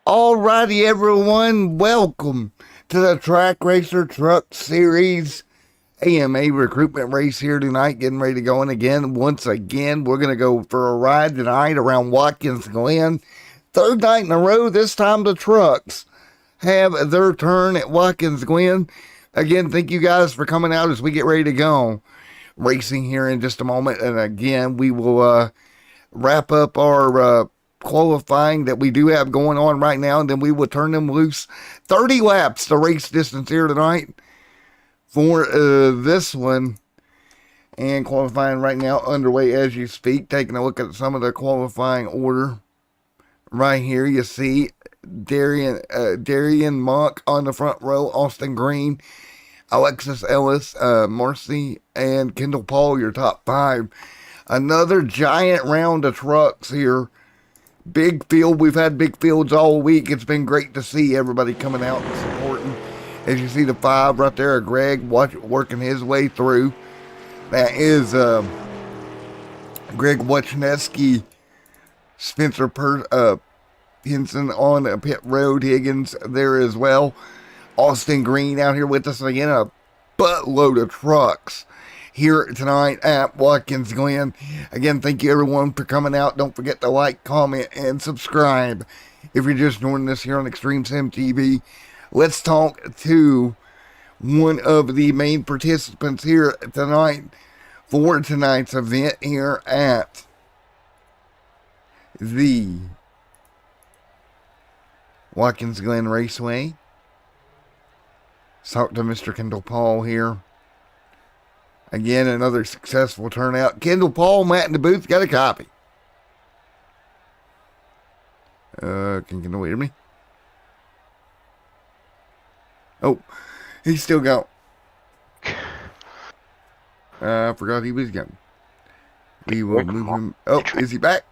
Alrighty, everyone, welcome to the Track Racer Truck Series AMA recruitment race here tonight, getting ready to go in again. Once again, we're going to go for a ride tonight around Watkins Glen. Third night in a row, this time the trucks have their turn at Watkins Glen. Again, thank you guys for coming out as we get ready to go racing here in just a moment. And again, we will wrap up our qualifying that we do have going on right now, and then we will turn them loose. 30 laps the race distance here tonight for this one, and qualifying right now underway as you speak. Taking a look at some of the qualifying order right here, you see Darian Monk on the front row, Austin Green, Alexis Ellis, Marcy, and Kendall Paul, your top five. Another giant round of trucks here. Big field. We've had big fields all week. It's been great to see everybody coming out and supporting. As you see the five right there, Greg working his way through. That is Greg Wachneski, Spencer Henson on the pit road, Higgins there as well. Austin Green out here with us again. A buttload of trucks here tonight at Watkins Glen. Again, thank you everyone for coming out. Don't forget to like, comment, and subscribe if you're just joining us here on Extreme Sim TV. Let's talk to one of the main participants here tonight for tonight's event here at the Watkins Glen Raceway. Let's talk to Mr. Kendall Paul here. Again, another successful turnout. Kendall Paul, Matt in the booth, got a copy. Can you hear me? Oh, he's still going. I forgot he was going. We will move him. Oh, is he back?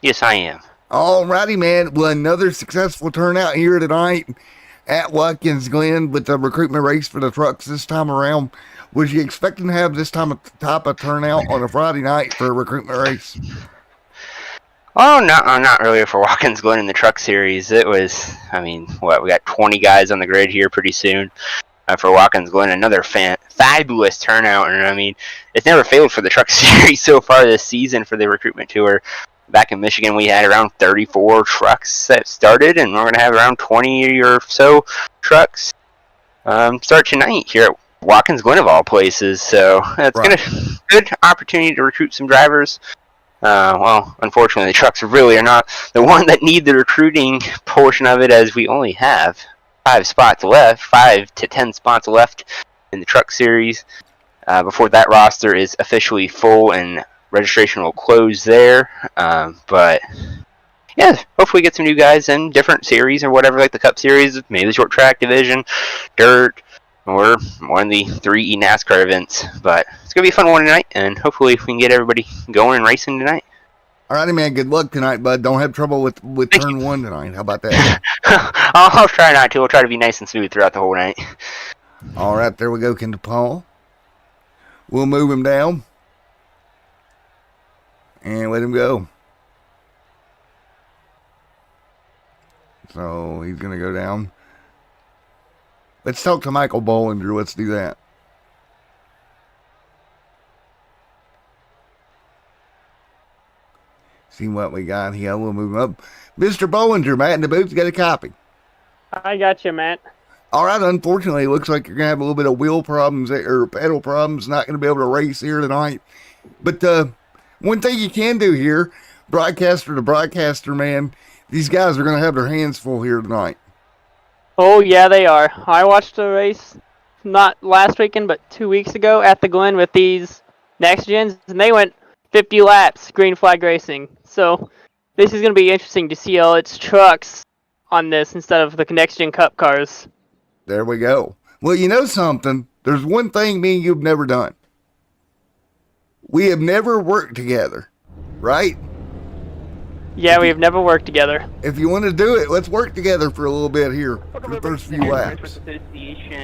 Yes, I am. Alrighty, man. Well, another successful turnout here tonight at Watkins Glen with the recruitment race for the trucks this time around. Was you expecting to have this type of turnout on a Friday night for a recruitment race? Oh, no, not really for Watkins Glen in the truck series. It was, we got 20 guys on the grid here pretty soon for Watkins Glen. Another fabulous turnout. And, it's never failed for the truck series so far this season for the recruitment tour. Back in Michigan, we had around 34 trucks that started, and we're going to have around 20 or so trucks start tonight here at Watkins Glen of all places. So it's going to be a good opportunity to recruit some drivers. Unfortunately, the trucks really are not the one that need the recruiting portion of it, as we only have 5 to 10 spots left in the truck series before that roster is officially full and registration will close there. But yeah, hopefully get some new guys in different series or whatever, like the Cup Series, maybe the short track division, dirt, or one of the 3 NASCAR events. But it's going to be a fun one tonight, and hopefully we can get everybody going and racing tonight. Alrighty, man. Good luck tonight, bud. Don't have trouble with turn 1 tonight. How about that? I'll try not to. We'll try to be nice and smooth throughout the whole night. All right, there we go, Kendall Paul. We'll move him down and let him go. So he's going to go down. Let's talk to Michael Bollinger. Let's do that. See what we got here. We'll move him up. Mr. Bollinger, Matt in the booth, got a copy. I got you, Matt. All right, unfortunately, it looks like you're going to have a little bit of wheel problems or pedal problems. Not going to be able to race here tonight. But one thing you can do here, broadcaster to broadcaster, man, these guys are going to have their hands full here tonight. Oh, yeah, they are. I watched the race not last weekend, but 2 weeks ago at the Glen with these next gens, and they went 50 laps, green flag racing. So this is going to be interesting to see all its trucks on this instead of the next gen cup cars. There we go. Well, you know something? There's one thing me and you've never done. We have never worked together, right? Yeah, we've never worked together. If you want to do it, let's work together for a little bit here for the first few laps.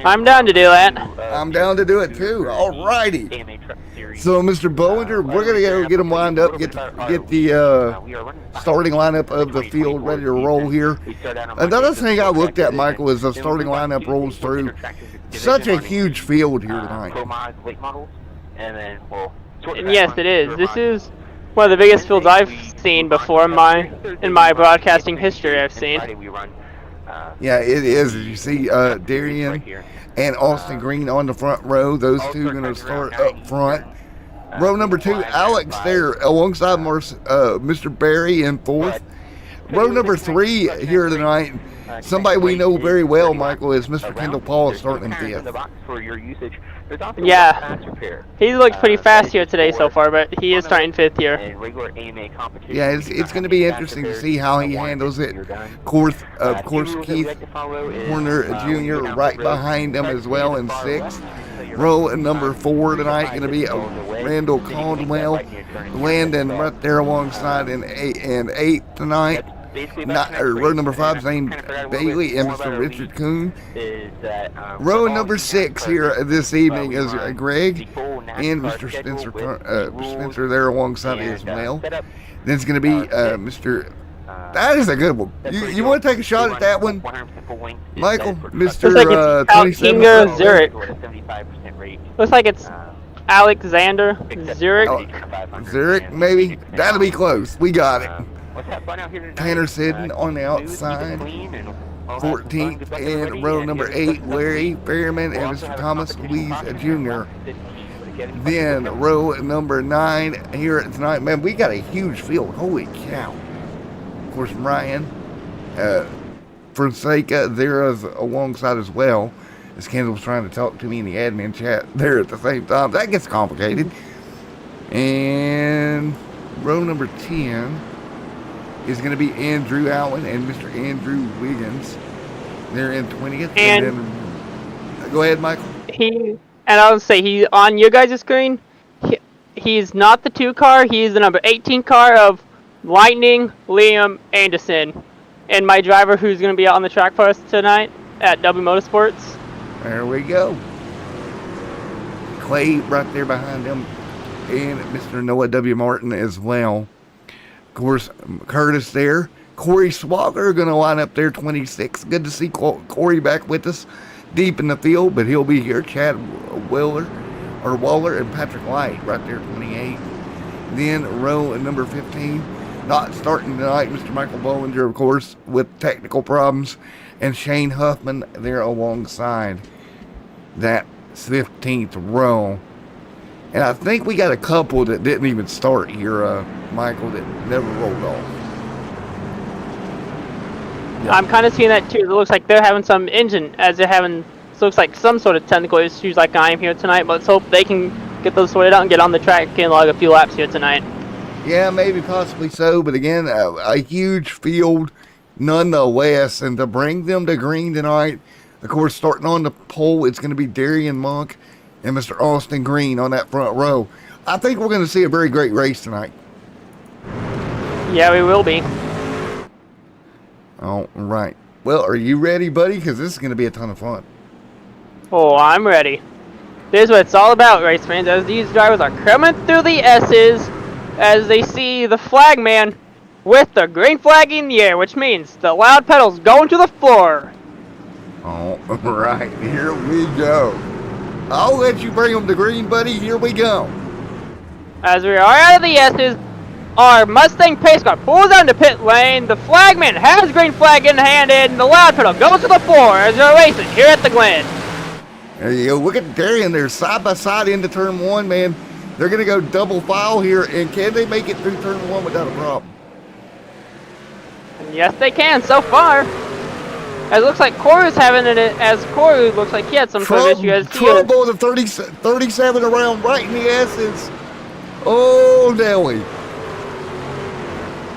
I'm down to do that. I'm down to do it too. Alrighty. So, Mr. Bollinger, we're gonna go get them lined up, get the starting lineup of the field ready to roll here. Another thing I looked at, Michael, is the starting lineup rolls through such a huge field here tonight. And yes, it is. This is one of the biggest fields I've seen before in my broadcasting history. I've seen. Yeah, it is. As you see, Darian and Austin Green on the front row. Those two are going to start up front. Row number 2, Alex there alongside Mr. Barry in 4th. Row number 3 here tonight, somebody we know very well, Michael, is Mr. Kendall Paul starting in 5th. Yeah, he looked pretty fast here today so far, but he is starting 5th here. Yeah, it's going to be interesting to see how he handles it. Of course, Keith Horner Jr. right behind him as well in 6th. Row number 4 tonight going to be Randall Caldwell, Landon right there alongside in 8th tonight. Row number 5 is named Bailey and Mr. Richard Kuhn. Row number 6 here this evening is Greg and Mr. Spencer there alongside as well. Then it's going to be Mr. That is a good one. You want to take a shot at that one, Michael? Mr. Kinga Zurich. Looks like it's Alexander Zurich. Zurich, maybe? That'll be close. We got it. Tanner Sidden on the outside, 14th, and row number 8, Larry Fairman and Mr. Thomas Louise Jr. Then row number 9 here tonight. Man, we got a huge field. Holy cow. Of course, Ryan Fonseca there is alongside as well, as Kendall's trying to talk to me in the admin chat there at the same time. That gets complicated. And row number 10 is going to be Andrew Allen and Mr. Andrew Wiggins. They're in 20th. And then, go ahead, Michael. I'll say he on your guys' screen. He's not the 2 car. He's the number 18 car of Lightning Liam Anderson, and my driver who's going to be out on the track for us tonight at W Motorsports. There we go. Clay right there behind him, and Mr. Noah W. Martin as well. Of course, Curtis there. Corey Swagger going to line up there, 26. Good to see Corey back with us deep in the field, but he'll be here. Chad Waller and Patrick Light right there, 28. Then row number 15. Not starting tonight, Mr. Michael Bollinger, of course, with technical problems. And Shane Huffman there alongside that 15th row. And I think we got a couple that didn't even start here, Michael, that never rolled off. Yeah. I'm kind of seeing that too. It looks like they're having some engine, as they're having, looks like some sort of technical issues like I am here tonight, but let's hope they can get those sorted out and get on the track and log a few laps here tonight. Yeah, maybe possibly so, but again, a huge field nonetheless, and to bring them to green tonight, of course, starting on the pole, it's going to be Darian Monk and Mr. Austin Green on that front row. I think we're going to see a very great race tonight. Yeah, we will be. All right. Well, are you ready, buddy? Because this is going to be a ton of fun. Oh, I'm ready. This is what it's all about, race fans, as these drivers are coming through the S's as they see the flag man with the green flag in the air, which means the loud pedals going to the floor. All right, here we go. I'll let you bring them to green, buddy. Here we go. As we are out of the S's, our Mustang pace car pulls down the pit lane. The flagman has green flag in hand, and the loud pedal goes to the floor as they're racing here at the Glen. There you go. Look at Darian there, side by side into turn 1, man. They're going to go double file here, and can they make it through turn 1 without a problem? Yes, they can so far. As it looks like Corey's having it, as Corey looks like he had some sort of issue. Trouble the 37 around right in the S's. Oh, Nelly.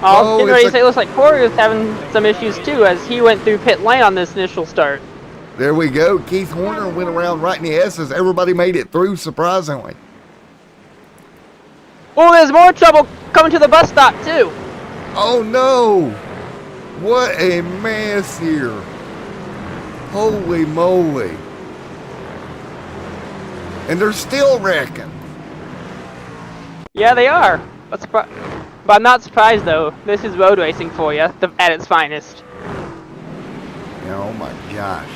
It looks like Corey was having some issues too, as he went through pit lane on this initial start. There we go. Keith Horner went around right in the S's. Everybody made it through, surprisingly. Oh, there's more trouble coming to the bus stop too. Oh no! What a mess here. Holy moly. And they're still wrecking. Yeah, they are. But I'm not surprised though. This is road racing for you at its finest. Oh my gosh.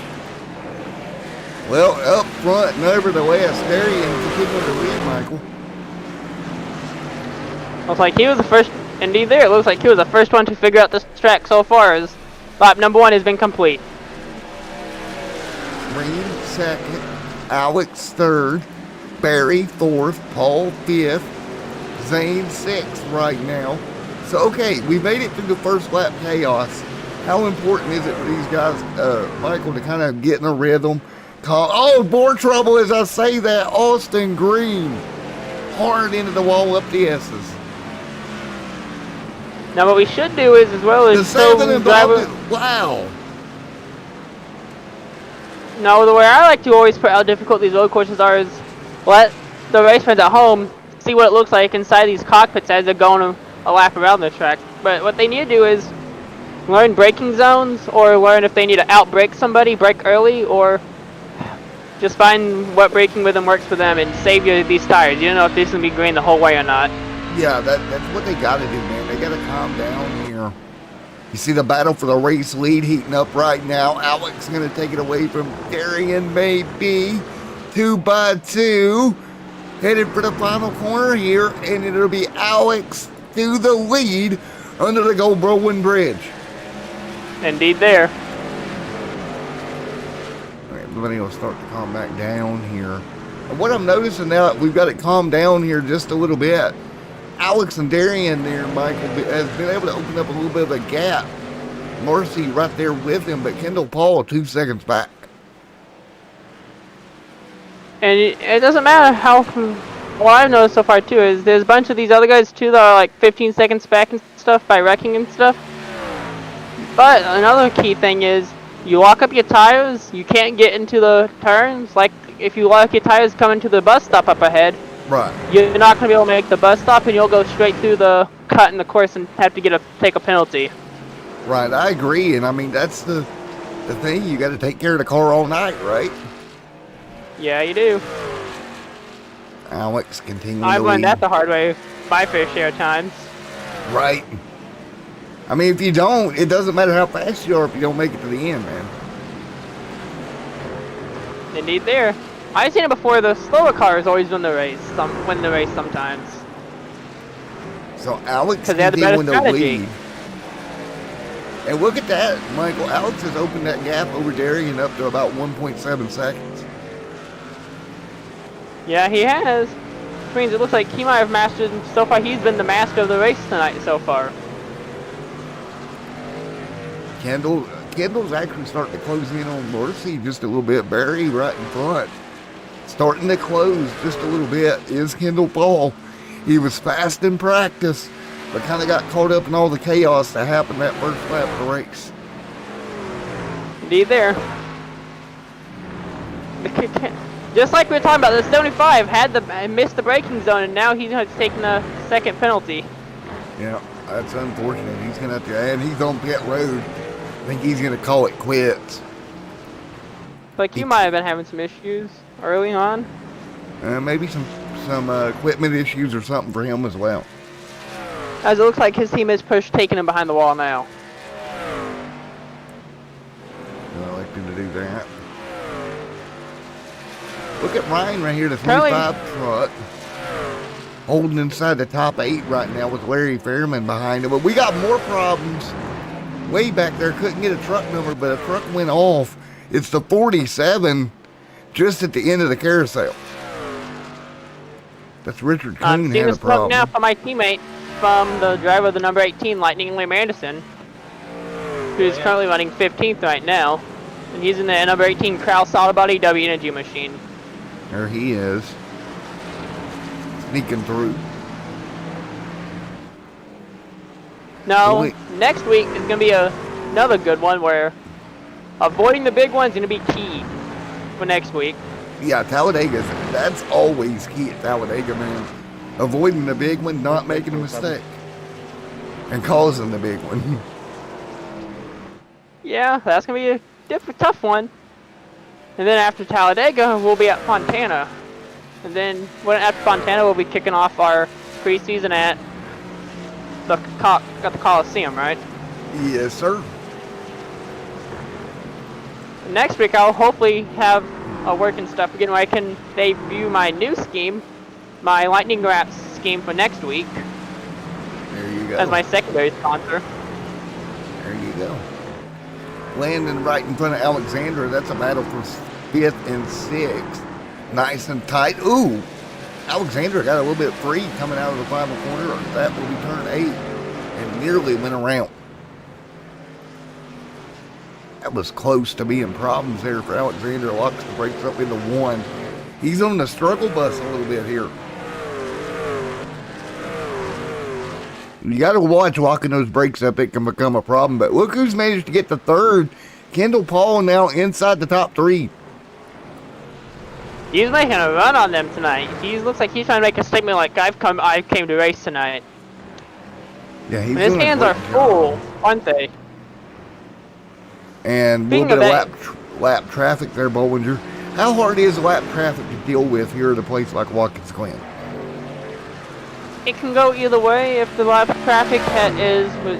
Well, up front, nevertheless, Darian continuing to lead, Michael. Looks like he was the first. Indeed, there. It looks like he was the first one to figure out this track so far. As lap number 1 has been complete. Green second, Alex third, Barry fourth, Paul fifth, Zane sixth right now. So, okay, we made it through the first lap chaos. How important is it for these guys, Michael, to kind of get in a rhythm? Oh, more trouble as I say that. Austin Green, hard into the wall up the S's. Now what we should do is, as well as The seven show involved. driver. Wow. No, the way I like to always put how difficult these road courses are is let the race fans at home see what it looks like inside these cockpits as they're going a lap around the track. But what they need to do is learn braking zones, or learn if they need to outbrake somebody, brake early, or just find what braking rhythm works for them and save you these tires. You don't know if this is going to be green the whole way or not. Yeah, that's what they got to do, man. They got to calm down here. You see the battle for the race lead heating up right now. Alex going to take it away from Darian, maybe. 2 by 2. Headed for the final corner here, and it'll be Alex to the lead under the Goldbrowen Bridge. Indeed there. All right, everybody will start to calm back down here. And what I'm noticing now, that we've got it calmed down here just a little bit. Alex and Darian there, Michael, has been able to open up a little bit of a gap. Marcy right there with him, but Kendall Paul 2 seconds back. And it doesn't matter how. What I've noticed so far too is there's a bunch of these other guys too that are like 15 seconds back and stuff by wrecking and stuff. But another key thing is you lock up your tires. You can't get into the turns. Like if you lock your tires coming to the bus stop up ahead, Right. you're not going to be able to make the bus stop, and you'll go straight through the cut in the course and have to take a penalty. Right, I agree. And I mean, that's the thing. You got to take care of the car all night, right? Yeah, you do. Alex continuing I've to learned lead. that the hard way my fair share of times. Right. I mean, if you don't, it doesn't matter how fast you are if you don't make it to the end, man. Indeed there. I've seen it before. The slower cars always win the race. Win the race sometimes. So Alex 'Cause they have the better continuing to strategy. lead. And look at that, Michael. Alex has opened that gap over Darian up to about 1.7 seconds. Yeah, he has. Which means it looks like he might have mastered. So far, he's been the master of the race tonight so far. Kendall's actually starting to close in on Marcy just a little bit. Barry right in front. Starting to close just a little bit is Kendall Paul. He was fast in practice, but kind of got caught up in all the chaos that happened that first lap of the race. Indeed there. Just like we were talking about, the 75 missed the braking zone, and now he's taking a second penalty. Yeah, that's unfortunate. He's going to have to, and he's on pit road. I think he's going to call it quits. Like you might have been having some issues early on. Maybe some equipment issues or something for him as well. As it looks like his team is taking him behind the wall now. I like him to do that. Look at Ryan right here, the Currently- 3-5 truck. Holding inside the top 8 right now with Larry Fairman behind him. But we got more problems. Way back there, couldn't get a truck number, but a truck went off. It's the 47 just at the end of the carousel. That's Richard Kuhn Seeing had a a smoke problem. now from my teammate, from the driver of the number 18, Lightning Lim Anderson, who's currently running 15th right now. And he's in the number 18 Krauss Solid Body W Energy machine. There he is. Sneaking through. No, Wait. next week is going to be another good one where avoiding the big one's going to be key for next week. Yeah, Talladega, that's always key at Talladega, man. Avoiding the big one, not making a mistake. and causing the big one. Yeah, that's gonna be a tough one. And then after Talladega, we'll be at Fontana. And then after Fontana, we'll be kicking off our preseason at the Coliseum, right? Yes, sir. Next week, I'll hopefully have a working stuff again where I can debut my new scheme, my Lightning Wraps scheme for next week. There you go. As my secondary sponsor. There you go. Landing right in front of Alexandra. That's a battle for 5th and 6th. Nice and tight. Ooh, Alexandra got a little bit free coming out of the final corner. That will be turn 8 and nearly went around. That was close to being problems there for Alexander. Lux breaks up into 1. He's on the struggle bus a little bit here. You got to watch locking those brakes up. It can become a problem. But look who's managed to get the 3rd. Kendall Paul now inside the top 3. He's making a run on them tonight. He looks like he's trying to make a statement like I came to race tonight. Yeah, he's his doing a hands great are job. full, aren't they? And a Speaking little bit of of lap traffic there, Bollinger. How hard is lap traffic to deal with here at a place like Watkins Glen? It can go either way. If the lap traffic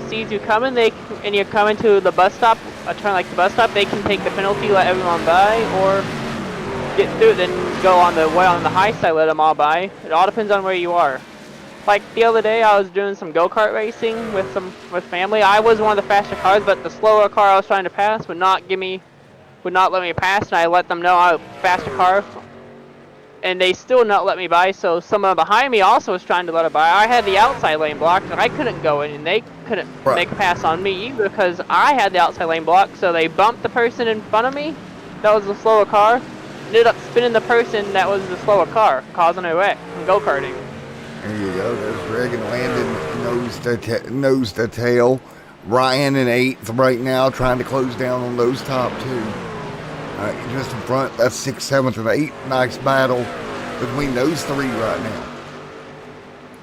sees you coming, and you're coming to the bus stop, a turn like the bus stop, they can take the penalty, let everyone by, or get through it, then go on the way on the high side, let them all by. It all depends on where you are. Like the other day, I was doing some go-kart racing with family. I was one of the faster cars, but the slower car I was trying to pass would not let me pass, and I let them know I was a faster car, and they still not let me by. So someone behind me also was trying to let it by. I had the outside lane blocked, and I couldn't go in, and they couldn't make a pass on me either because I had the outside lane blocked. So they bumped the person in front of me. That was the slower car. Ended up spinning the person that was the slower car, causing a wreck from go-karting. There you go. There's Greg and Landon nose to tail. Ryan in 8th right now, trying to close down on those top 2. Just in front, that's 6th, 7th, and 8th. Nice battle between those 3 right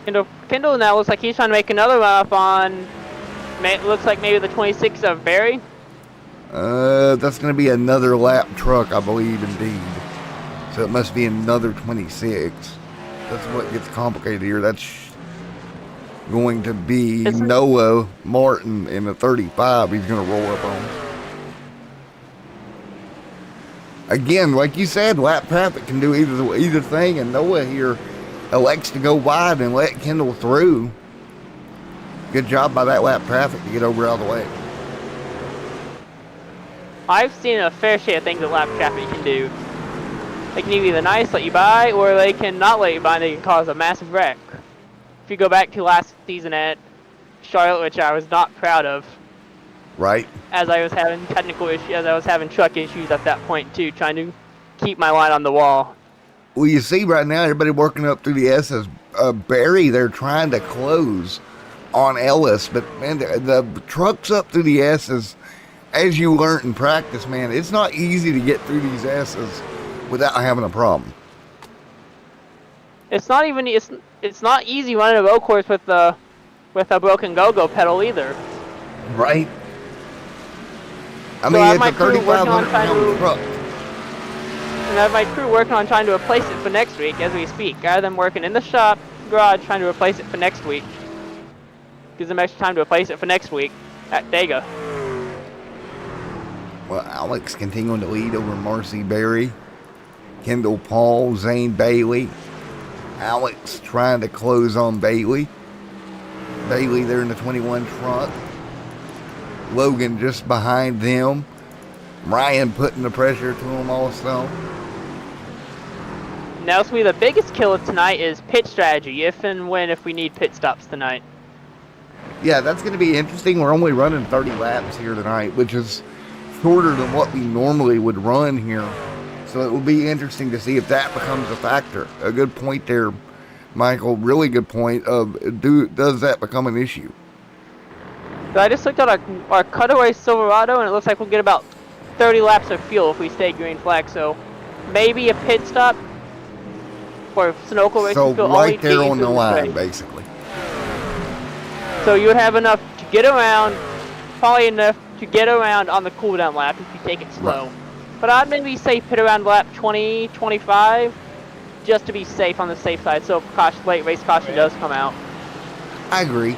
now. Kendall now looks like he's trying to make another run up on, looks like maybe the 26th of Barry. That's going to be another lap truck, I believe, indeed. So it must be another 26. That's what gets complicated here. That's going to be Noah Martin in the 35. He's going to roll up on. Again, like you said, lap traffic can do either thing, and Noah here elects to go wide and let Kendall through. Good job by that lap traffic to get over out of the way. I've seen a fair share of things that lap traffic can do. They can either nice, let you by, or they can not let you by and they can cause a massive wreck. If you go back to last season at Charlotte, which I was not proud of. Right. As I was having technical issues, as I was having truck issues at that point too, trying to keep my line on the wall. Well, you see right now, everybody working up through the S's. Barry, they're trying to close on Ellis, but man, the trucks up through the S's, as you learned in practice, man, it's not easy to get through these S's without having a problem. It's not even it's not easy running a road course with a broken go-go pedal either. Right. I So mean, I have it's my a crew working on 3,500 truck. And I have my crew working on trying to replace it for next week as we speak. I have them working in the shop garage trying to replace it for next week. Gives them extra time to replace it for next week at Dega. Well, Alex continuing to lead over Marcy Berry, Kendall Paul, Zane Bailey. Alex trying to close on Bailey. Bailey there in the 21 truck. Logan just behind them. Ryan putting the pressure to him also. Now, to me, the biggest killer tonight is pit strategy, if we need pit stops tonight. Yeah, that's going to be interesting. We're only running 30 laps here tonight, which is shorter than what we normally would run here. So it will be interesting to see if that becomes a factor. A good point there, Michael. Really good point of does that become an issue? So I just looked at our cutaway Silverado, and it looks like we'll get about 30 laps of fuel if we stay green flag. So maybe a pit stop for Sunoco racing So fuel right only there on the this line, race. basically. So you would have enough to get around, probably enough to get around on the cooldown lap if you take it slow. Right. But I'd maybe say pit around lap 20, 25, just to be safe on the safe side. So if late race caution does come out. I agree.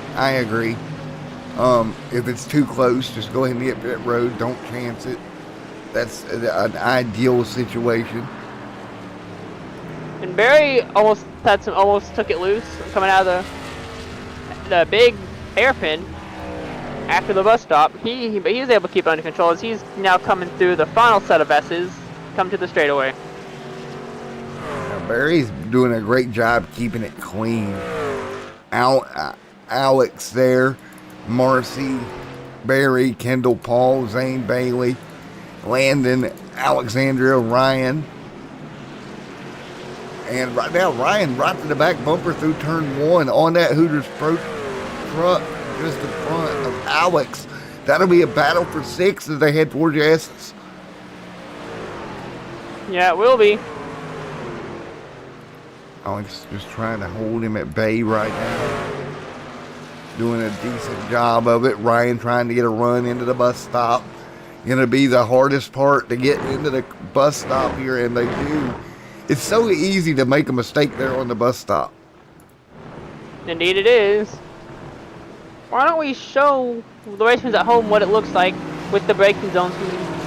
If it's too close, just go ahead and hit pit road. Don't chance it. That's an ideal situation. And Barry almost took it loose coming out of the big hairpin after the bus stop. He was able to keep it under control as he's now coming through the final set of S's, come to the straightaway. Now, Barry's doing a great job keeping it clean. Alex there, Marcy, Barry, Kendall, Paul, Zane, Bailey, Landon, Alexandria, Ryan. And right now, Ryan right to the back bumper through turn 1 on that Hooters Pro truck just in front of Alex. That'll be a battle for 6 as they head towards the S's. Yeah, it will be. Alex just trying to hold him at bay right now. Doing a decent job of it. Ryan trying to get a run into the bus stop. Gonna be the hardest part to get into the bus stop here, and they do. It's so easy to make a mistake there on the bus stop. Indeed it is. Why don't we show the race fans at home what it looks like with the braking zones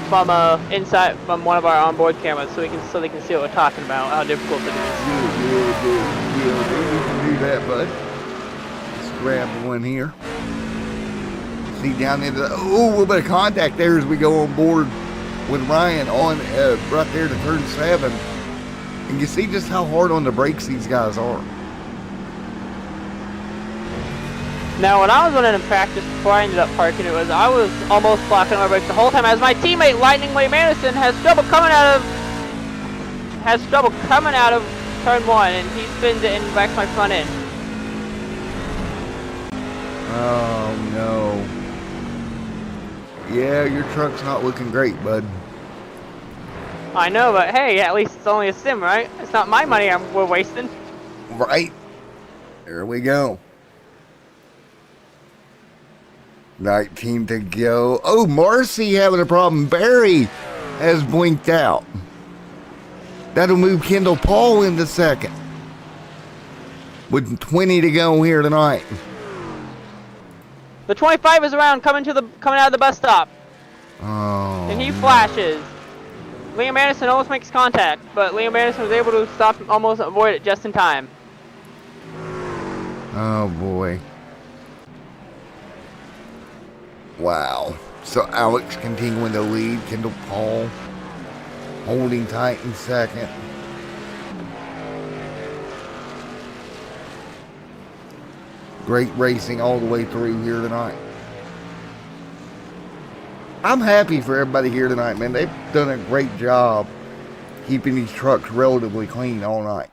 from inside from one of our onboard cameras, so they can see what we're talking about, how difficult it is. We can do that, bud. Let's grab one here. See down into the a little bit of contact there as we go on board with Ryan on right there to turn 7. And you see just how hard on the brakes these guys are. Now, when I was running in practice before I ended up parking, I was almost blocking my brakes the whole time as my teammate Lightning Way Madison has trouble coming out of turn 1, and he spins it and wrecks my front end. Oh no. Yeah, your truck's not looking great, bud. I know, but hey, at least it's only a sim, right? It's not my money we're wasting. Right. There we go. 19 to go. Oh, Marcy having a problem. Barry has blinked out. That'll move Kendall Paul into second. With 20 to go here tonight. The 25 is around coming out of the bus stop. Oh. And he flashes. Liam Anderson almost makes contact, but Liam Anderson was able to stop and almost avoid it just in time. Oh boy. Wow. So Alex continuing to lead. Kendall Paul holding tight in second. Great racing all the way through here tonight. I'm happy for everybody here tonight, man. They've done a great job keeping these trucks relatively clean all night.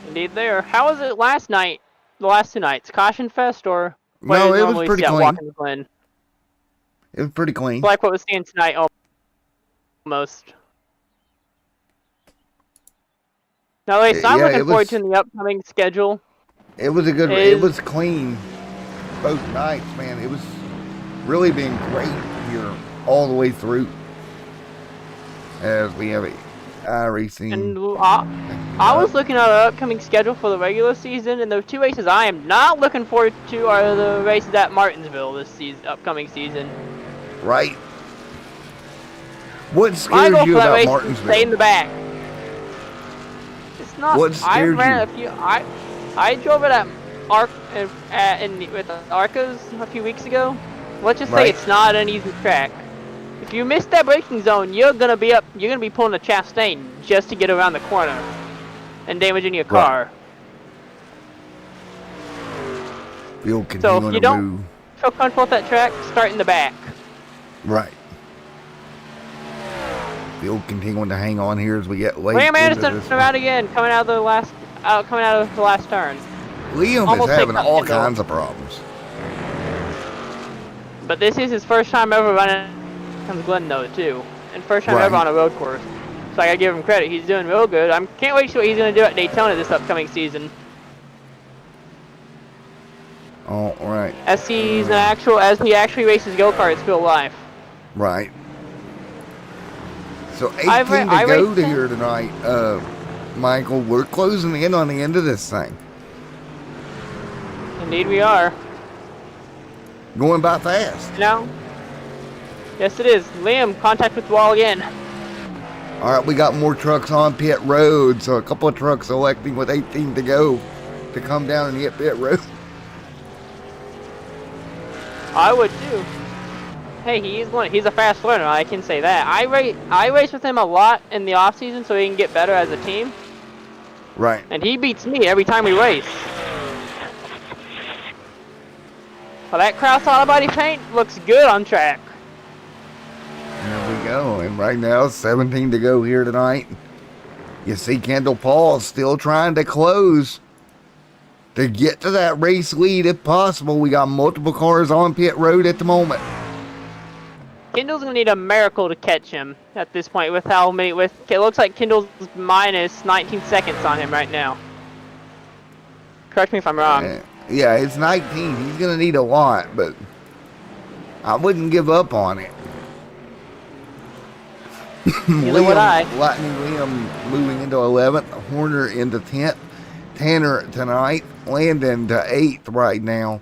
Indeed they are. How was it last night? The last 2 nights? Caution Fest or what No, you it was normally pretty see at clean. Watkins Glen? It was pretty clean. Like what we're seeing tonight almost. Now, at least I'm Yeah, looking it forward was- to the upcoming schedule. It was a good. It It is- was clean both nights, man. It was really been great here all the way through. As we have racing. And I was looking at the upcoming schedule for the regular season, and the 2 races I am not looking forward to are the races at Martinsville this upcoming season. Right. What My scares goal you for that about race is to stay Martinsville? in the back. It's not. What I scared ran a few. I drove it at with Arcos a few weeks ago. Let's just say Right. it's not an easy track. If you miss that braking zone, you're gonna be pulling a Chastain just to get around the corner and damaging your car. Field So if continuing you to don't move. feel comfortable with that track, start in the back. Right. Field continuing to hang on here as we get late. Liam into Anderson this around again, coming out of the last turn. Liam almost is having takes out all Kendall. kinds of problems. But this is his first time ever running Watkins Glen though too, and first time ever Right. on a road course. So I gotta give him credit. He's doing real good. I can't wait to see what he's gonna do at Daytona this upcoming season. All right. As he actually races go-karts real life. Right. So 18 I to go raced to him. here tonight, Michael. We're closing in on the end of this thing. Indeed we are. Going by fast. Now, yes it is. Liam, contact with the wall again. All right, we got more trucks on pit road, so a couple of trucks electing with 18 to go to come down and hit pit road. I would too. Hey, he's a fast learner, I can say that. I race with him a lot in the off season so he can get better as a team. Right. And he beats me every time we race. Well, that Kraus auto body paint looks good on track. There we go. And right now, 17 to go here tonight. You see Kendall Paul still trying to close to get to that race lead if possible. We got multiple cars on pit road at the moment. Kendall's gonna need a miracle to catch him at this point with how many, it looks like Kendall's minus 19 seconds on him right now. Correct me if I'm wrong. Yeah, it's 19. He's going to need a lot, but I wouldn't give up on it. Neither would I. Lightning Liam moving into 11th, Horner into 10th, Tanner to 9th, Landon to 8th right now,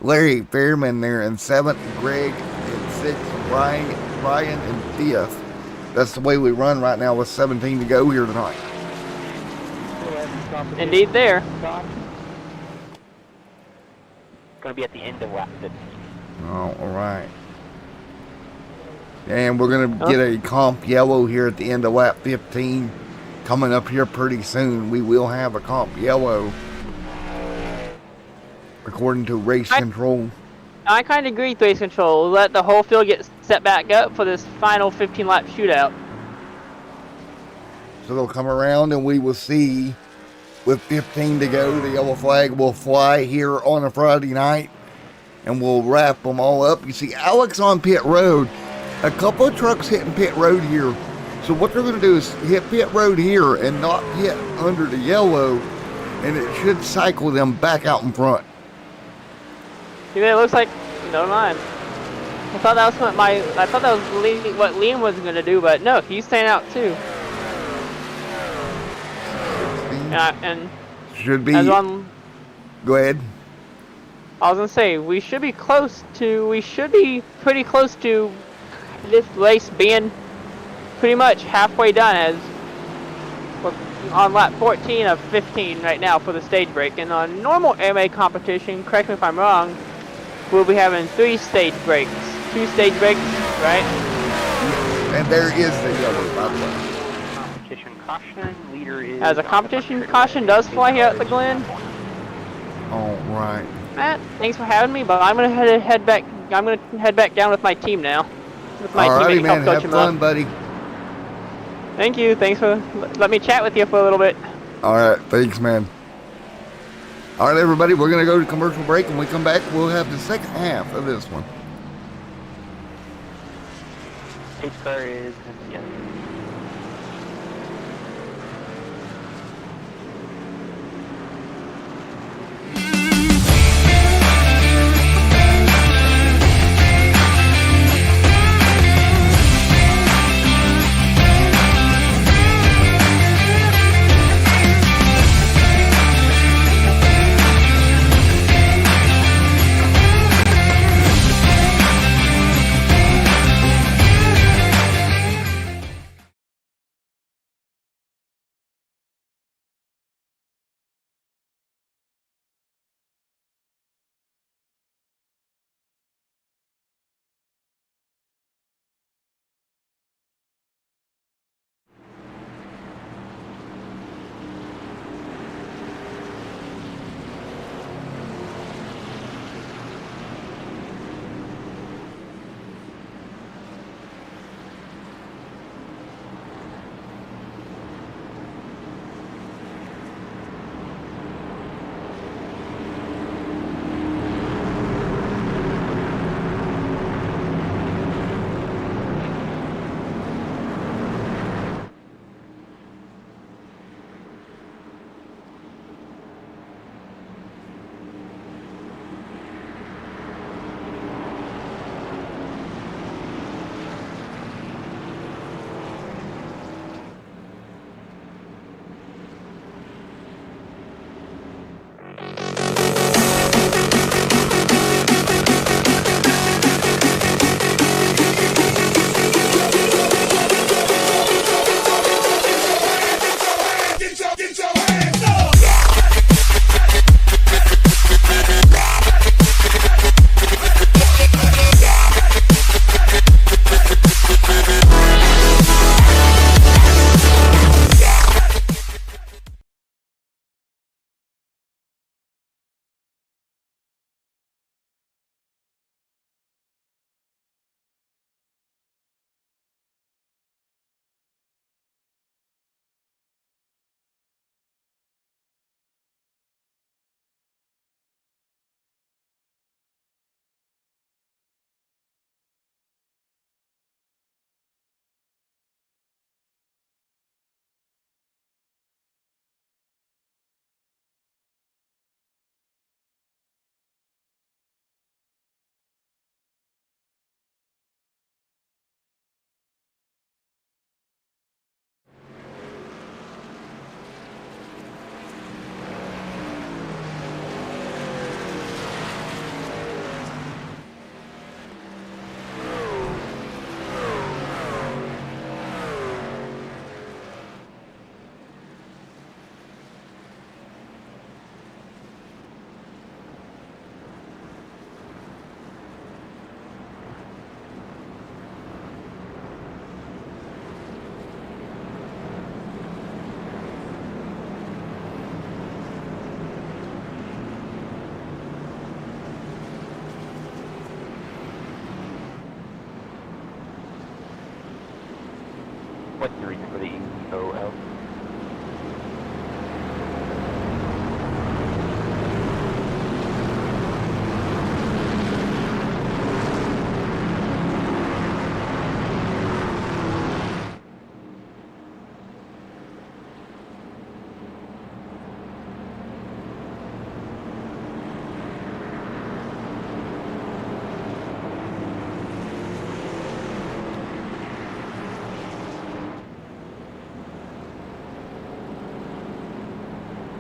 Larry Fairman there in 7th, Greg in 6th, Brian in 5th. That's the way we run right now with 17 to go here tonight. Indeed there. Going to be at the end of lap 15. All right. And we're going to get a comp yellow here at the end of lap 15. Coming up here pretty soon. We will have a comp yellow. According to race control. I kind of agree with race control. Let the whole field get set back up for this final 15 lap shootout. So they'll come around and we will see, with 15 to go, the yellow flag will fly here on a Friday night. And we'll wrap them all up. You see Alex on pit road. A couple of trucks hitting pit road here. So what they're going to do is hit pit road here and not hit under the yellow. And it should cycle them back out in front. See, it looks like, never mind. I thought that was what Liam was going to do, but no, he's staying out too. And should be. Go ahead. I was gonna say we should be pretty close to this race being pretty much halfway done, as we're on lap 14 of 15 right now for the stage break. And on normal MA competition, correct me if I'm wrong, we'll be having 3 stage breaks, 2 stage breaks, right? And there is the yellow, by the way. Competition caution. Leader is. As a competition caution does fly here at the Glen. All right. Matt, thanks for having me, but I'm gonna head back. I'm gonna head back down with my team now. With my Alrighty, teammate, man. help Have coach him fun, up. buddy. Thank you. Thanks for let me chat with you for a little bit. All right. Thanks, man. All right, everybody. We're going to go to commercial break. When we come back, we'll have the second half of this one. Pace car is. Yeah.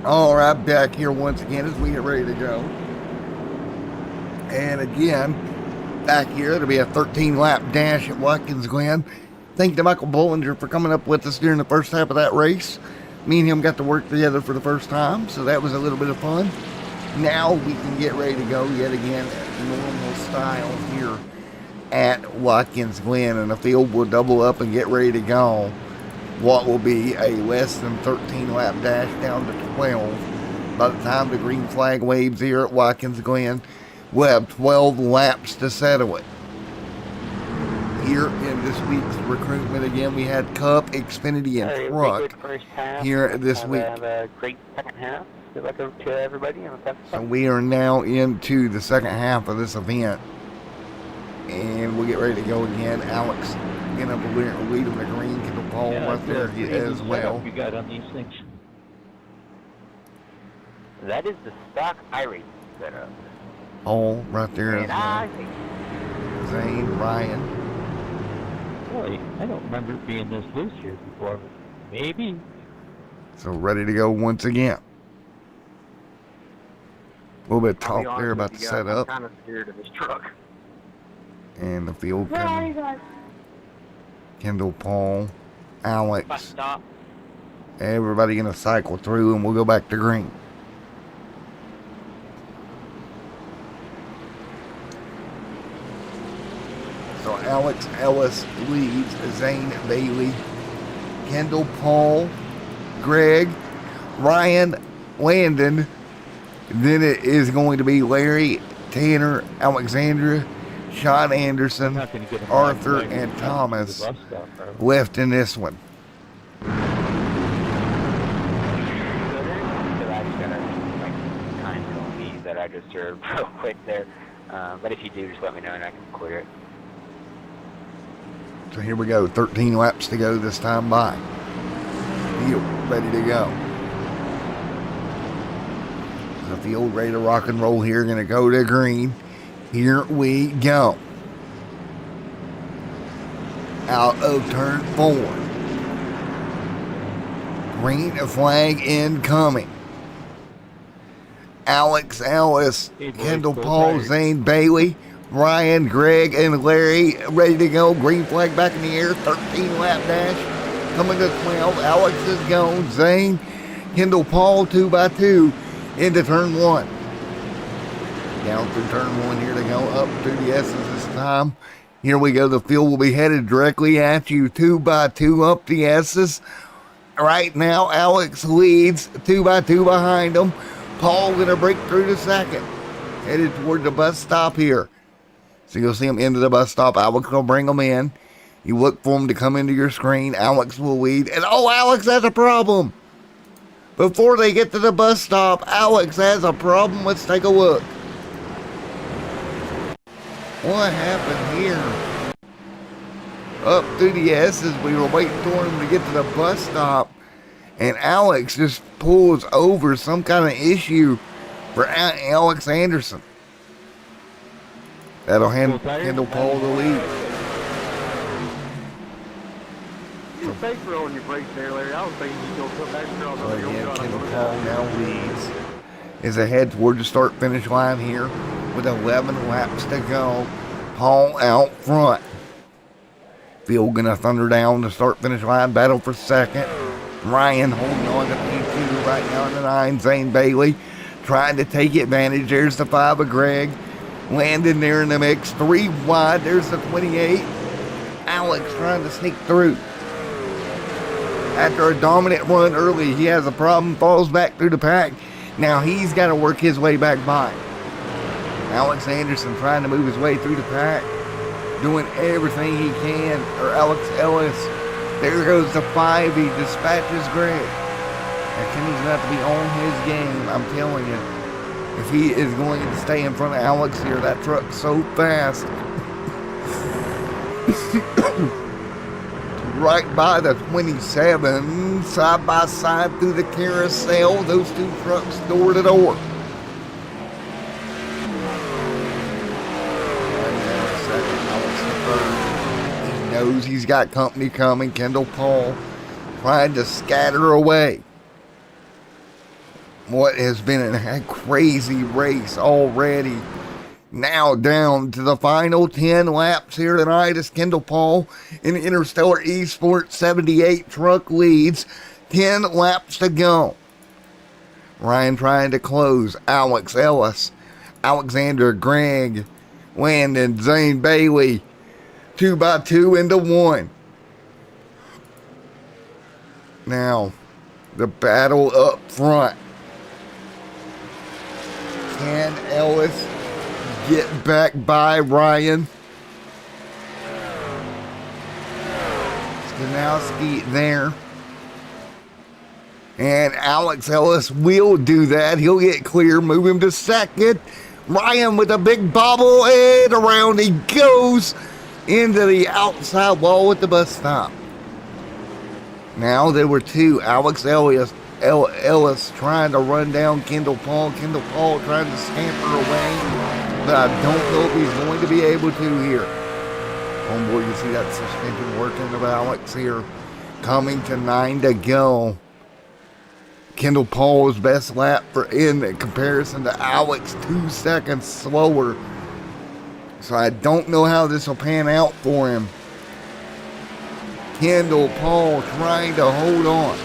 All right, back here once again as we get ready to go. And again, back here, it'll be a 13-lap dash at Watkins Glen. Thank you to Michael Bollinger for coming up with us during the first half of that race. Me and him got to work together for the first time, so that was a little bit of fun. Now we can get ready to go yet again at normal style here at Watkins Glen, and the field will double up and get ready to go. What will be a less than 13-lap dash down to 12. By the time the green flag waves here at Watkins Glen, we'll have 12 laps to settle it. Here in this week's recruitment, again, we had Cup, Xfinity, and Truck here this week. Have a great second half. Good luck to everybody. So we are now into the second half of this event. And we'll get ready to go again. Alex gonna lead him to green, Kendall Paul right there as well. You got on these things. That is the stock iRacing setup. Paul right there as well. Zane, Ryan. Boy, I don't remember it being this loose here before, but maybe. So ready to go once again. A little bit of talk there about the setup. I'm kind of scared of this truck. And the field coming. Kendall, Paul, Alex. Everybody gonna cycle through and we'll go back to green. So Alex Ellis leads, Zane Bailey, Kendall, Paul, Greg, Ryan, Landon. Then it is going to be Larry, Tanner, Alexandra, Sean Anderson, Arthur, and Thomas left in this one. That I just served real quick there. But if you do, just let me know and I can clear it. So here we go, 13 laps to go this time by. Field ready to go. The field ready to rock and roll here, gonna go to green. Here we go. Out of turn 4. Green flag incoming. Alex Ellis, Kendall Paul, Zane Bailey, Ryan, Greg, and Larry ready to go. Green flag back in the air. 13-lap dash. Coming to 12. Alex is gone. Zane, Kendall Paul 2x2 into turn 1. Down through turn 1 here to go up through the S's this time. Here we go. The field will be headed directly at you. 2x2 up the S's. Right now, Alex leads. 2x2 behind him. Paul gonna break through the second. Headed toward the bus stop here. So you'll see him into the bus stop. Alex will bring him in. You look for him to come into your screen. Alex will lead. And oh, Alex has a problem. Before they get to the bus stop, Alex has a problem. Let's take a look. What happened here? Up through the S's, we were waiting for him to get to the bus stop. And Alex just pulls over some kind of issue for Alex Anderson. That'll handle Paul the lead. You fake throwing your brakes there, Larry. I was thinking you'd go put back there on the Again, Kendall Paul now leads. Is ahead toward the start-finish line here with 11 laps to go. Paul out front. Field gonna thunder down the start-finish line. Battle for second. Ryan holding on to P2 right now in the 9. Zane Bailey trying to take advantage. There's the 5 of Greg. Landon there in the mix. 3 wide. There's the 28. Alex trying to sneak through. After a dominant run early, he has a problem. Falls back through the pack. Now he's got to work his way back by. Alex Anderson trying to move his way through the pack. Doing everything he can. Or Alex Ellis. There goes the 5. He dispatches Greg. And Kenny's going to have to be on his game, I'm telling you. If he is going to stay in front of Alex here, that truck's so fast. Right by the 27, side by side through the carousel, those two trucks door to door. He knows he's got company coming. Kendall Paul trying to scatter away. what has been a crazy race already. Now down to the final 10 laps here tonight as Kendall Paul in Interstellar Esports 78 truck leads. 10 laps to go. Ryan trying to close. Alex Ellis, Alexander, Greg, Landon, Zane Bailey. 2 by 2 into 1. Now, the battle up front. Can Ellis get back by Ryan? Stanowski there. And Alex Ellis will do that. He'll get clear, move him to second. Ryan with a big bobble, and around he goes into the outside wall at the bus stop. Now there were 2. Alex Ellis trying to run down Kendall Paul. Kendall Paul trying to scamper away, but I don't know if he's going to be able to here. Homeboy, you see that suspension working of Alex here. Coming to 9 to go. Kendall Paul's best lap in comparison to Alex, 2 seconds slower. So I don't know how this will pan out for him. Kendall Paul trying to hold on.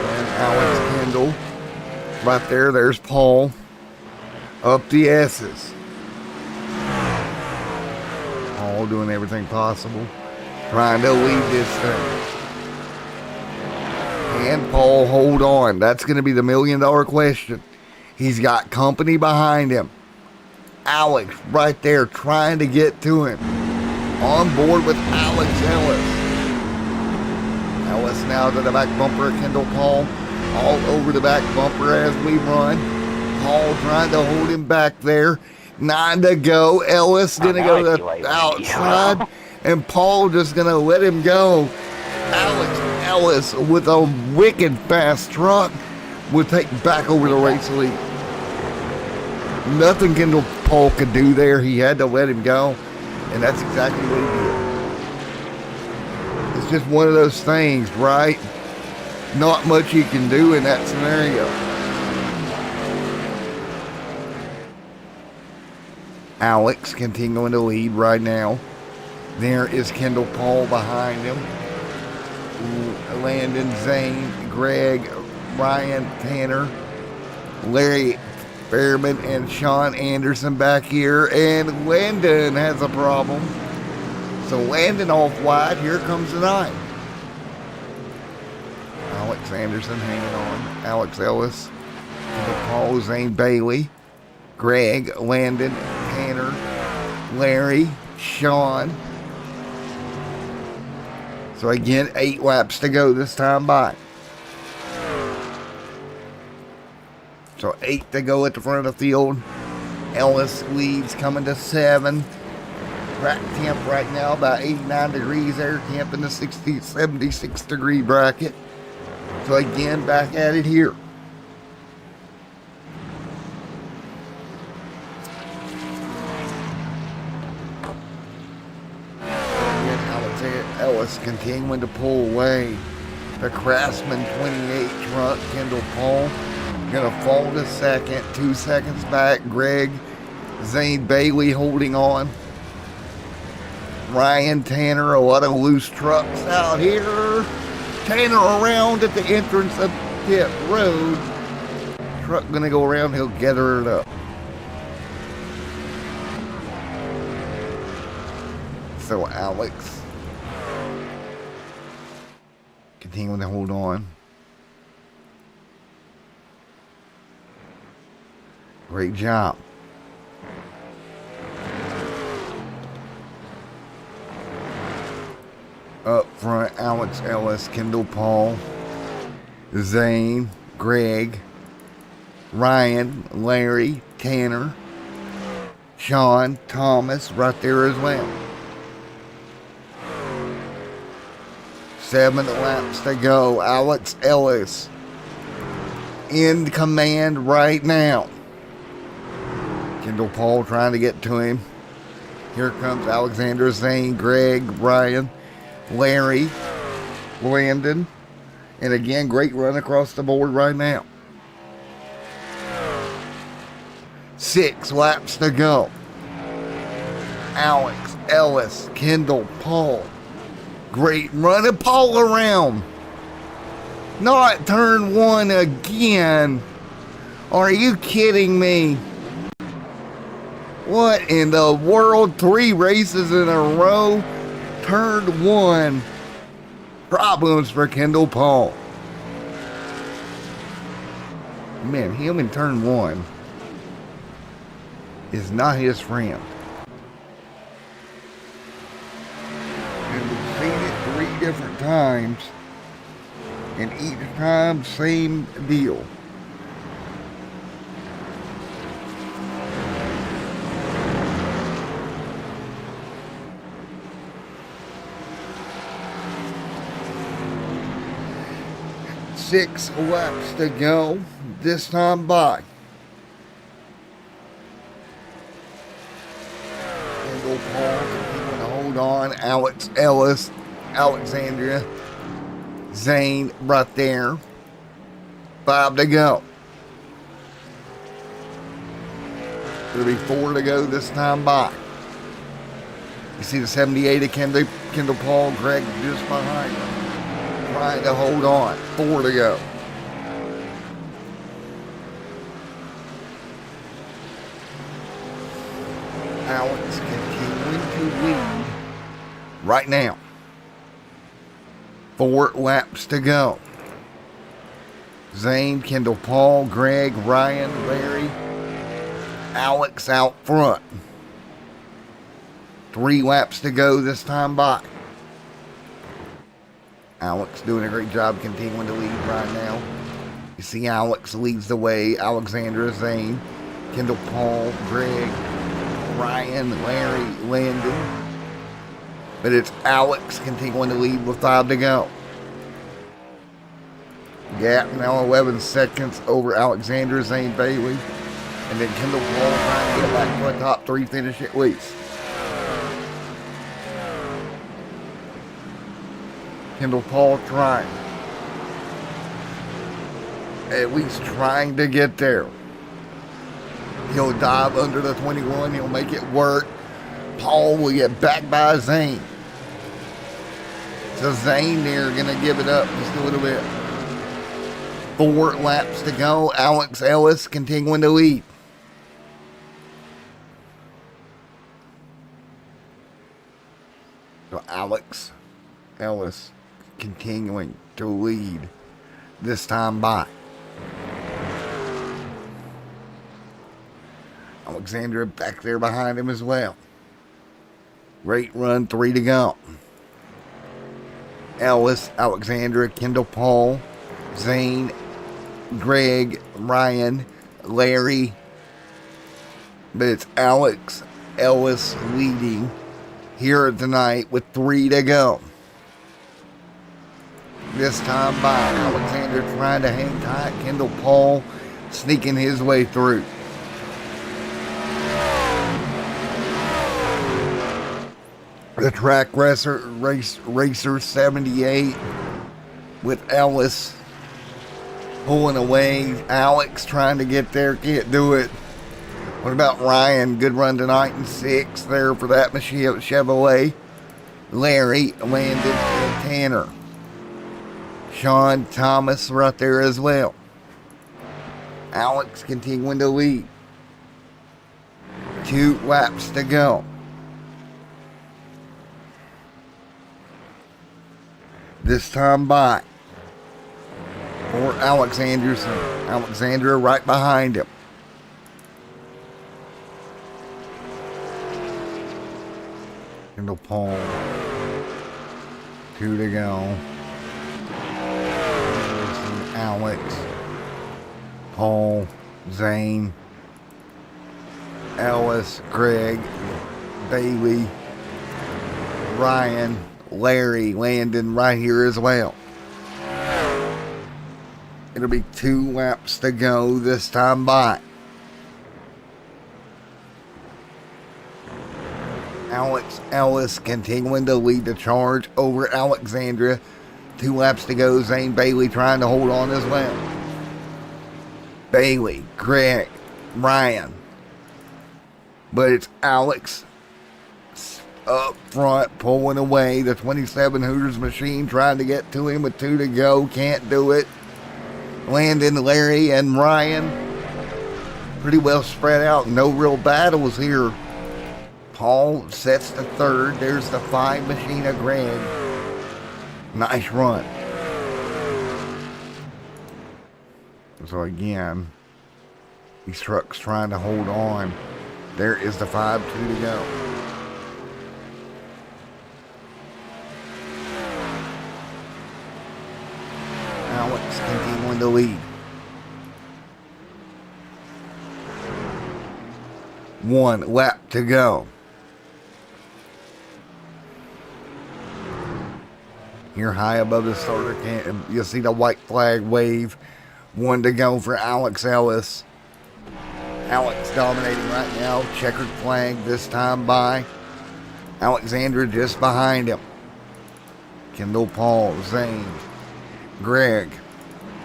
And Alex Kendall. Right there, there's Paul. Up the S's. Paul doing everything possible. Trying to lead this thing. And Paul, hold on. That's going to be the $1 million question. He's got company behind him. Alex right there trying to get to him. On board with Alex Ellis. Ellis now to the back bumper of Kendall Paul. All over the back bumper as we run. Paul trying to hold him back there. 9 to go. Ellis going to go to the outside. And Paul just going to let him go. Alex Ellis with a wicked fast truck will take back over the race lead. Nothing Kendall Paul could do there. He had to let him go. And that's exactly what he did. It's just one of those things, right? Not much you can do in that scenario. Alex continuing to lead right now. There is Kendall Paul behind him. Landon, Zane, Greg, Ryan, Tanner, Larry Fairman, and Sean Anderson back here. And Landon has a problem. So Landon off wide. Here comes the 9. Alex Anderson hanging on. Alex Ellis, Paul, Zane Bailey, Greg, Landon, Tanner, Larry, Sean. So again, 8 laps to go this time by. So 8 to go at the front of the field. Ellis leads coming to 7. Track temp right now about 89 degrees. Air temp in the 76 degree bracket. So again, back at it here. Ellis continuing to pull away. The Craftsman 28 truck, Kendall Paul, gonna fall to second. 2 seconds back. Greg, Zane Bailey holding on. Ryan, Tanner, a lot of loose trucks out here. Tanner around at the entrance of pit road. Truck gonna go around. He'll gather it up. So Alex continuing to hold on. Great job. Up front, Alex Ellis, Kendall Paul, Zane, Greg, Ryan, Larry, Tanner, Sean, Thomas, right there as well. 7 laps to go. Alex Ellis in command right now. Kendall Paul trying to get to him. Here comes Alexander, Zane, Greg, Ryan, Larry, Landon. And again, great run across the board right now. 6 laps to go. Alex, Ellis, Kendall, Paul. Great run of Paul around. Not turn 1 again. Are you kidding me? What in the world? 3 races in a row. Turn 1. Problems for Kendall Paul. Man, him in turn 1 is not his friend. And we've seen it 3 different times. And each time, same deal. Six laps to go, this time by. Kendall Paul continuing to hold on. Alex Ellis, Alexandria, Zane right there. 5 to go. It'll be 4 to go this time by. You see the 78 of Kendall Paul, Greg just behind him. Trying to hold on. 4 to go. Alex continuing to lead right now. 4 laps to go. Zane, Kendall Paul, Greg, Ryan, Larry, Alex out front. 3 laps to go this time by. Alex doing a great job continuing to lead right now. You see Alex leads the way. Alexandra, Zane, Kendall Paul, Greg, Ryan, Larry, Landon. But it's Alex continuing to lead with 5 to go. Gap now 11 seconds over Alexandra, Zane, Bailey. And then Kendall Paul trying to get back to a top 3 finish at least. Kendall Paul trying. At least trying to get there. He'll dive under the 21. He'll make it work. Paul will get back by Zane. So Zane there going to give it up just a little bit. 4 laps to go. Alex Ellis continuing to lead. So Alex Ellis continuing to lead this time by. Alexandra back there behind him as well. Great run, 3 to go. Ellis, Alexandra, Kendall Paul, Zane, Greg, Ryan, Larry. But it's Alex Ellis leading here tonight with 3 to go. This time by Alexander trying to hang tight. Kendall Paul sneaking his way through. The Trak racer 78 with Ellis pulling away. Alex trying to get there, can't do it. What about Ryan? Good run tonight in 6 there for that Chevrolet. Larry, Landon, and Tanner. Sean Thomas right there as well. Alex continuing to lead. 2 laps to go. This time by for Alex Anderson. Alexandra right behind him. Kendall Paul. 2 to go. Alex, Paul, Zane, Ellis, Greg, Bailey, Ryan, Larry, Landon right here as well. It'll be 2 laps to go this time by. Alex Ellis continuing to lead the charge over Alexandria. 2 laps to go. Zane Bailey trying to hold on his lap. Bailey, Greg, Ryan. But it's Alex up front pulling away. The 27 Hooters machine trying to get to him with 2 to go. Can't do it. Landon, Larry, and Ryan pretty well spread out. No real battles here. Paul sets the 3rd. There's the 5 machine of Greg. Nice run. So again, these trucks trying to hold on. There is the 5-2 to go. Alex continuing to lead. 1 lap to go. Here high above the starter can, you'll see the white flag wave. 1 to go for Alex Ellis. Alex dominating right now. Checkered flag this time by Alexandra just behind him. Kendall, Paul, Zane, Greg,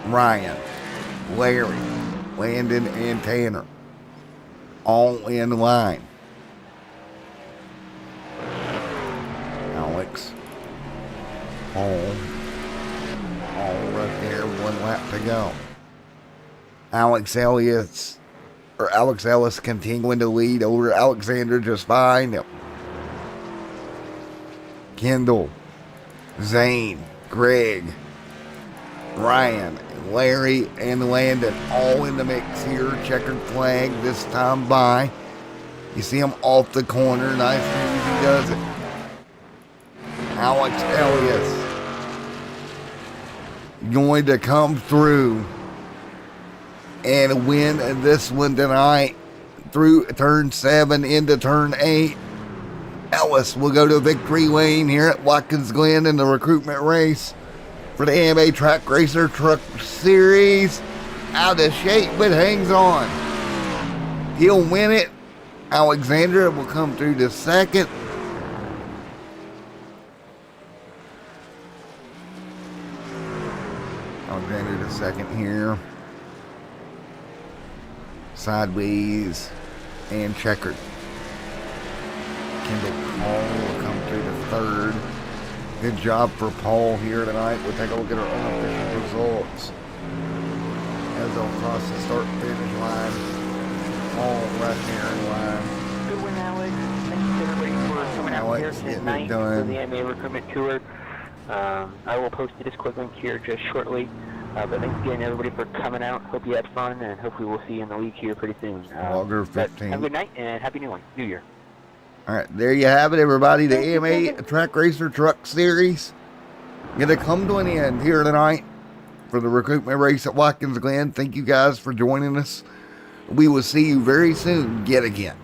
Ryan, Larry, Landon, and Tanner. All in line. Alex, Paul, all right there. 1 lap to go. Alex Ellis continuing to lead over Alexander just behind him. Kendall, Zane, Greg, Ryan, Larry, and Landon all in the mix here. Checkered flag this time by. You see him off the corner. Nice and easy does it. Alex Elliott going to come through and win this one tonight through turn 7 into turn 8. Ellis will go to victory lane here at Watkins Glen in the recruitment race for the AMA Track Racer Truck Series. Out of shape, but hangs on. He'll win it. Alexandra will come through to 2nd. Alexandra to 2nd here. Sideways and checkered. Kendall Paul will come through to 3rd. Good job for Paul here tonight. We'll take a look at our unofficial results as they'll cross the start finish line. Paul right here in line. Good win, Alex. Thanks to everybody for coming out here tonight for the AMA Recruitment Tour. I will post the Discord link here just shortly. But thanks again, everybody, for coming out. Hope you had fun, and hopefully we'll see you in the league here pretty soon. Logger 15. Have a good night, and Happy New Year. All right, there you have it, everybody. The AMA Track Racer Truck Series going to come to an end here tonight for the recruitment race at Watkins Glen. Thank you guys for joining us. We will see you very soon yet again.